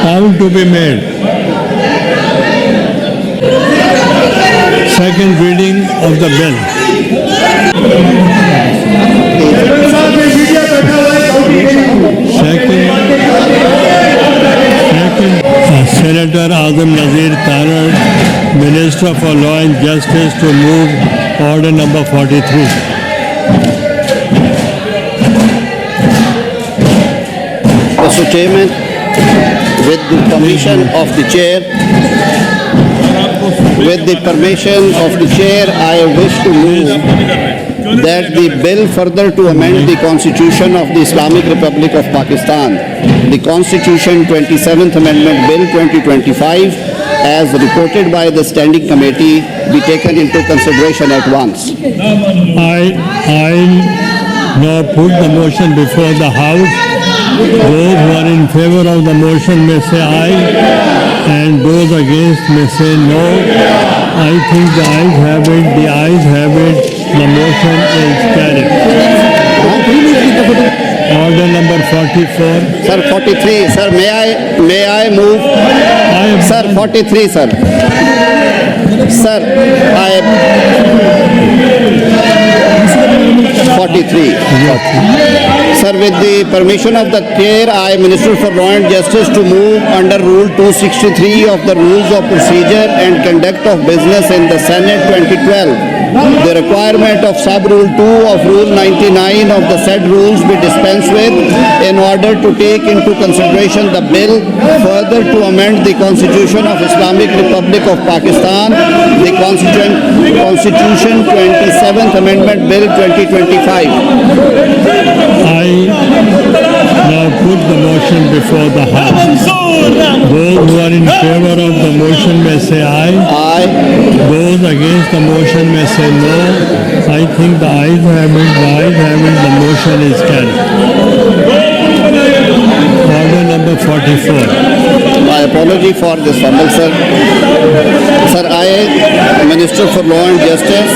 Count to be made. Second reading of the bill. Second, Senator Azam Nazir Tarar, Minister for Law and Justice, to move order number 43. Mr. Chairman, with the permission of the chair, I wish to move that the bill further to amend the Constitution of the Islamic Republic of Pakistan, the Constitution 27th Amendment Bill 2025, as reported by the Standing Committee, be taken into consideration at once. I now put the motion before the House. Those who are in favor of the motion may say aye, and those against may say no. I think the ayes have it. The ayes have it. The motion is carried. Order number 44. Sir, 43. Sir, may I move? Sir, 43, sir. Sir, 43. Sir, with the permission of the chair, I, Minister for Law and Justice, to move under Rule 263 of the Rules of Procedure and Conduct of Business in the Senate 2012. The requirement of Sub-Rule 2 of Rule 99 of the said rules be dispensed with in order to take into consideration the bill further to amend the Constitution of Islamic Republic of Pakistan, the Constitution 27th Amendment Bill 2025. I now put the motion before the House. Those who are in favor of the motion may say aye. Aye. Those against the motion may say no. I think the ayes have it. The ayes have it. The motion is carried. Order number 44. My apology for this fumble, sir. Sir, I, Minister for Law and Justice,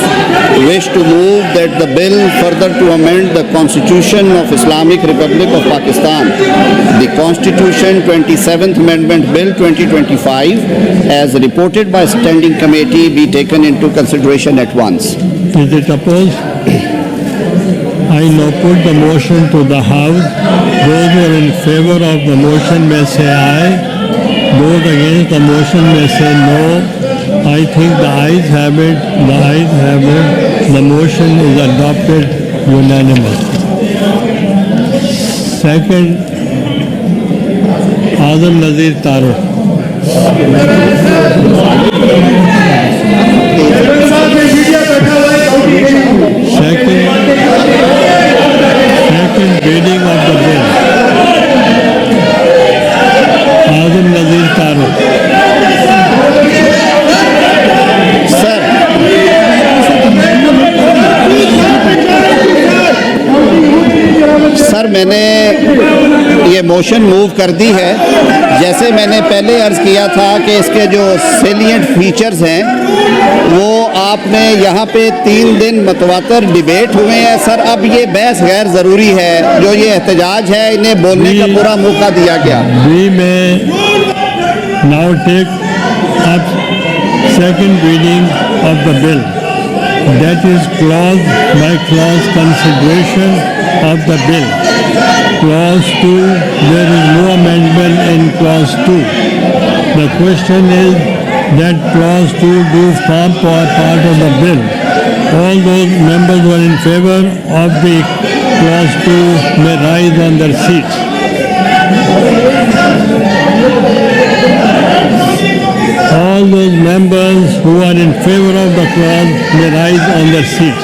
wish to move that the bill further to amend the Constitution of Islamic Republic of Pakistan, the Constitution 27th Amendment Bill 2025, as reported by Standing Committee, be taken into consideration at once. Is it opposed? I now put the motion to the House. Those who are in favor of the motion may say aye. Those against the motion may say no. I think the ayes have it. The ayes have it. The motion is adopted unanimously. Second, Azam Nazir Tarar. Second reading of the bill. Azam Nazir Tarar. Sir, मैंने ये motion move कर दी है। जैसे मैंने पहले अर्ज़ किया था कि इसके जो सेलिएंट फीचर्स हैं वो आपने यहाँ पे 3 दिन मतवातर डिबेट हुए हैं। सर, अब ये बहस गैर ज़रूरी है। जो ये एहतजाज है, इन्हें बोलने का पूरा मौका दिया गया। We may now take up second reading of the bill. That is clause by clause consideration of the bill. Clause 2, there is no amendment in clause 2. The question is that clause 2 do form part of the bill. All those members who are in favor of the clause 2 may rise on their seats. All those members who are in favor of the clause may rise on their seats.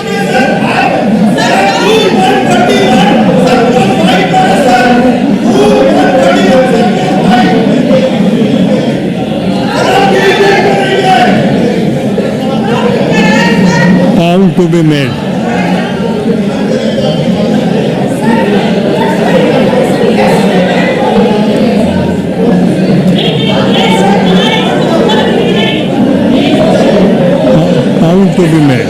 Count to be made. Count to be made.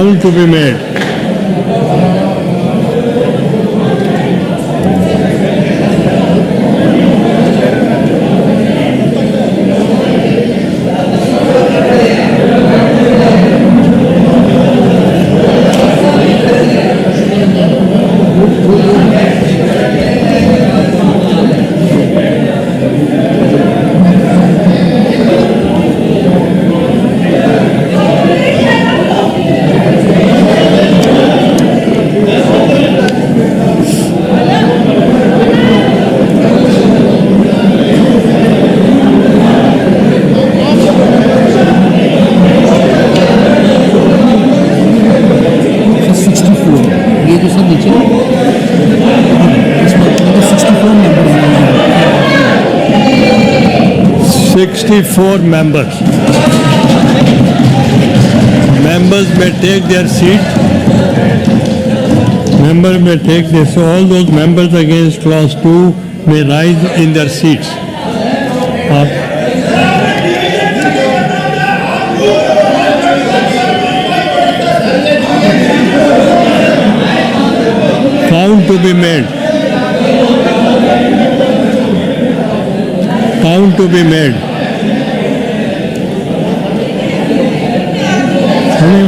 Count to be made. Sir 64 ये जो sir नीचे इसमें 64 number हैं 64 members. Members may take their seat. Member may take this. So all those members against clause 2 may rise in their seats. Count to be made. Count to be made. Hello.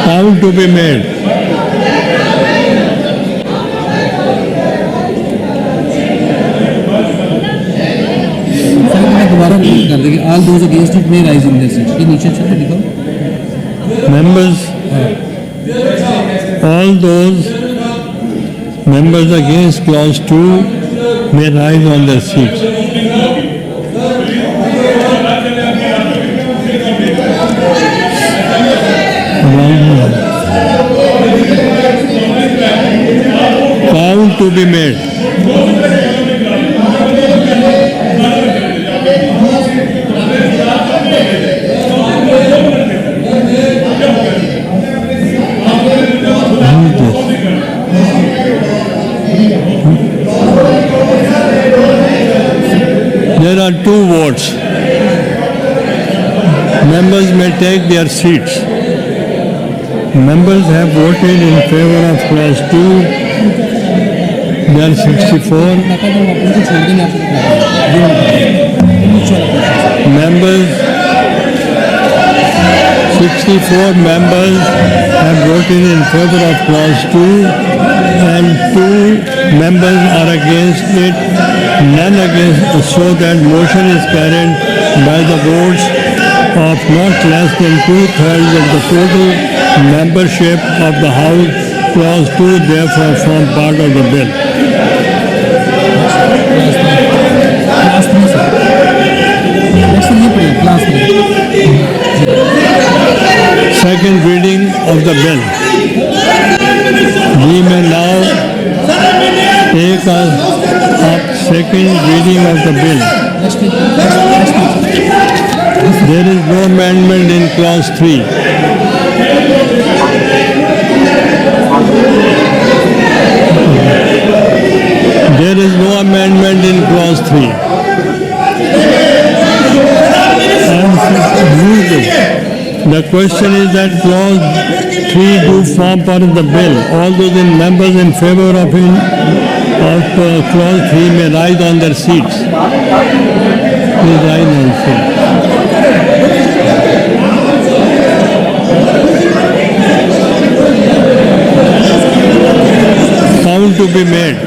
Count to be made. Sir मैं दोबारा repeat कर देंगे all those against it may rise in this ये नीचे से लिखो Members, all those members against clause 2 may rise on their seats. Count to be made. There are two votes. Members may take their seats. Members have voted in favor of clause 2. There are 64. लगा तो अपन को छोड़ देंगे आपको नीचे वाला Members, 64 members have voted in favor of clause 2 and 2 members are against it, none against, so that motion is carried by the votes of not less than 2/3 of the total membership of the House. Clause 2 therefore form part of the bill. Class 3 sir next ये पढ़िए class 3 Second reading of the bill. We may now take up second reading of the bill. Next There is no amendment in clause 3. There is no amendment in clause 3. The question is that clause 3 do form part of the bill. All those members in favor of clause 3 may rise on their seats. Please rise on seats. Count to be made.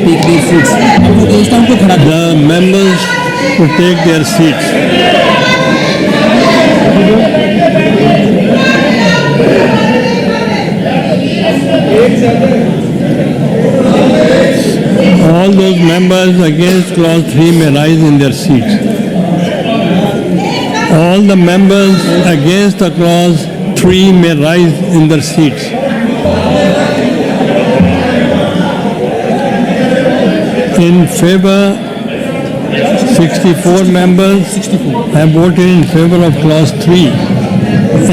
take their seats. अब वो against है, उनको खड़ा करो. The members to take their seats. All those members against clause 3 may rise in their seats. All the members against the clause 3 may rise in their seats. In favor, 64 members have voted in favor of clause 3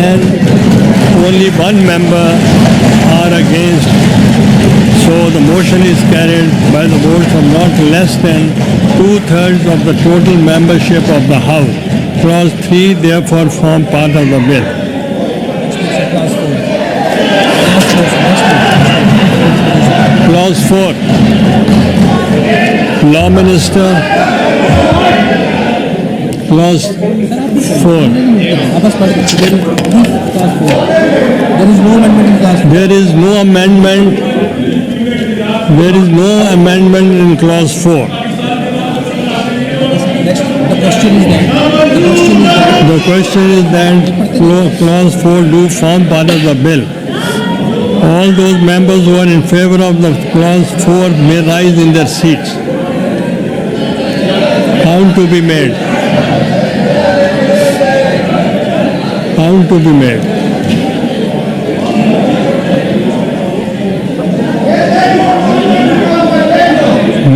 and only one member are against. So the motion is carried by the votes of not less than 2/3 of the total membership of the House. Clause 3 therefore form part of the bill. Clause 4. Law Minister. Clause 4. आपस पढ़ class 4. There is no amendment in class 4. There is no amendment. There is no amendment in clause 4. Next, the question is that The question is that clause 4 do form part of the bill. All those members who are in favor of the clause 4 may rise in their seats. Count to be made. Count to be made.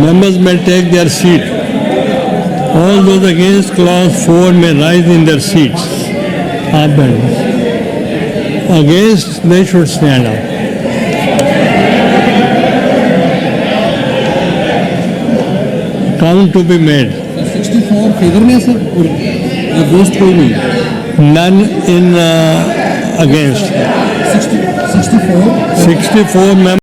Members may take their seat. All those against clause 4 may rise in their seats. Against, they should stand up. Count to be made. 64 favour में है sir और against कोई नहीं. None in against. 64 64 members.